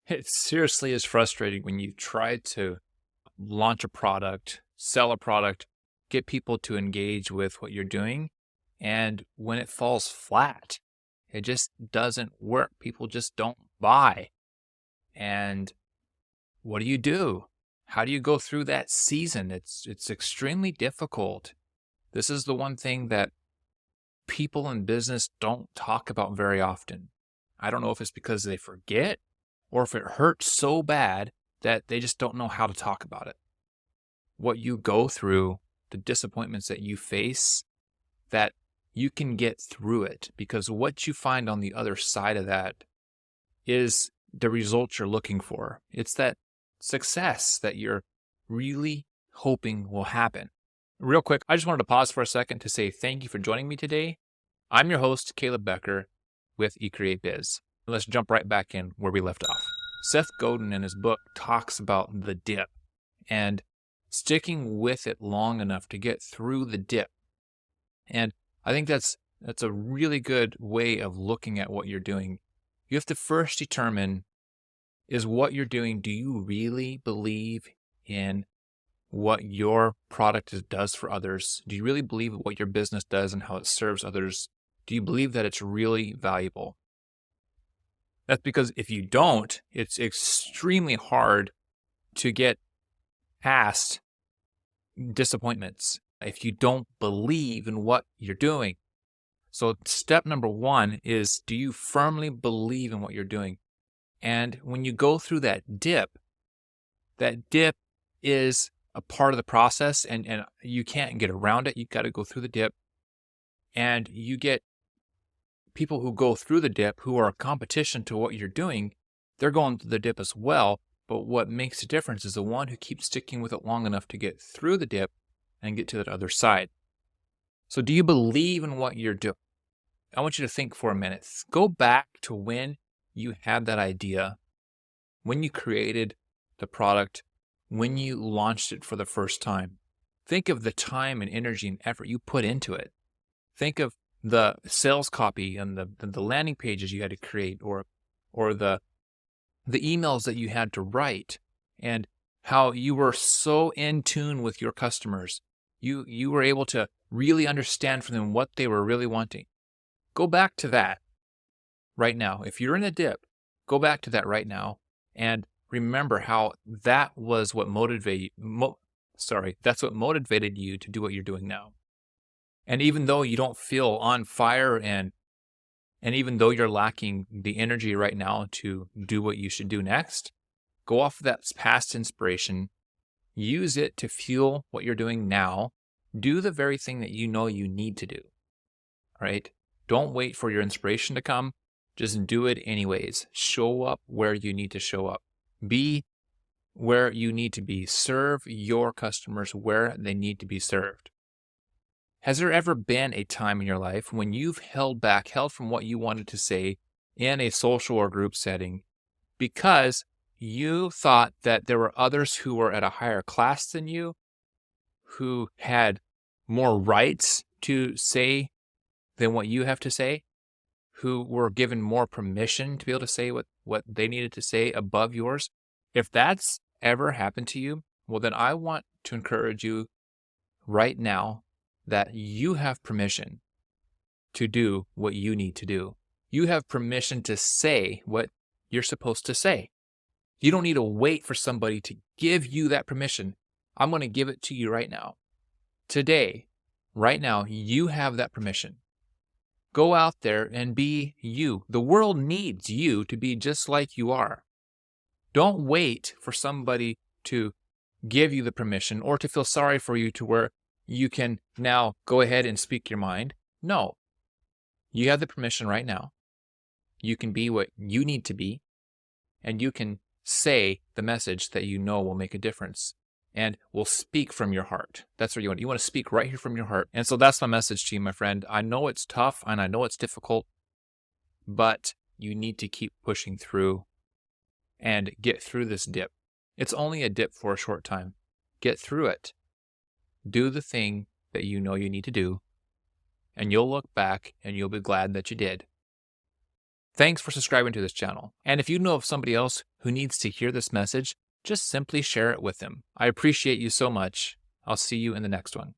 It seriously is frustrating when you try to launch a product, sell a product, get people to engage with what you're doing. And when it falls flat, it just doesn't work. People just don't buy. And what do? How do you go through that season? It's extremely difficult. This is the one thing that people in business don't talk about very often. I don't know if it's because they forget or if it hurts so bad that they just don't know how to talk about it. What you go through, the disappointments that you face, that you can get through it, because what you find on the other side of that is the results you're looking for. It's that success that you're really hoping will happen. Real quick, I just wanted to pause for a second to say thank you for joining me today. I'm your host, Caleb Becker with eCreate Biz. Let's jump right back in where we left off. Seth Godin in his book talks about the dip and sticking with it long enough to get through the dip. And I think that's a really good way of looking at what you're doing. You have to first determine, is what you're doing, do you really believe in what your product does for others? Do you really believe what your business does and how it serves others? Do you believe that it's really valuable? That's because if you don't, it's extremely hard to get past disappointments if you don't believe in what you're doing. So step number one is, do you firmly believe in what you're doing? And when you go through that dip is a part of the process, and you can't get around it. You got to go through the dip. And you get people who go through the dip who are a competition to what you're doing. They're going through the dip as well. But what makes a difference is the one who keeps sticking with it long enough to get through the dip and get to the other side. So do you believe in what you're doing? I want you to think for a minute. Go back to when you had that idea, when you created the product, when you launched it for the first time. Think of the time and energy and effort you put into it. Think of the sales copy and the landing pages you had to create, or the emails that you had to write, and how you were so in tune with your customers. You were able to really understand from them what they were really wanting. Go back to that right now. If you're in a dip, go back to that right now and remember how that was what that's what motivated you to do what you're doing now. And even though you don't feel on fire and even though you're lacking the energy right now to do what you should do next, go off of that past inspiration, use it to fuel what you're doing now. Do the very thing that you know you need to do. All right? Don't wait for your inspiration to come. Just do it anyways. Show up where you need to show up. Be where you need to be. Serve your customers where they need to be served. Has there ever been a time in your life when you've held from what you wanted to say in a social or group setting because you thought that there were others who were at a higher class than you, who had more rights to say than what you have to say, who were given more permission to be able to say what they needed to say above yours? If that's ever happened to you, well, then I want to encourage you right now that you have permission to do what you need to do. You have permission to say what you're supposed to say. You don't need to wait for somebody to give you that permission. I'm going to give it to you right now. Today, right now, you have that permission. Go out there and be you. The world needs you to be just like you are. Don't wait for somebody to give you the permission or to feel sorry for you to where you can now go ahead and speak your mind. No. You have the permission right now. You can be what you need to be, and you can say the message that you know will make a difference and will speak from your heart. That's what you want. You want to speak right here from your heart. And so that's my message to you, my friend. I know it's tough and I know it's difficult, but you need to keep pushing through and get through this dip. It's only a dip for a short time. Get through it. Do the thing that you know you need to do, and you'll look back and you'll be glad that you did. Thanks for subscribing to this channel. And if you know of somebody else who needs to hear this message, just simply share it with them. I appreciate you so much. I'll see you in the next one.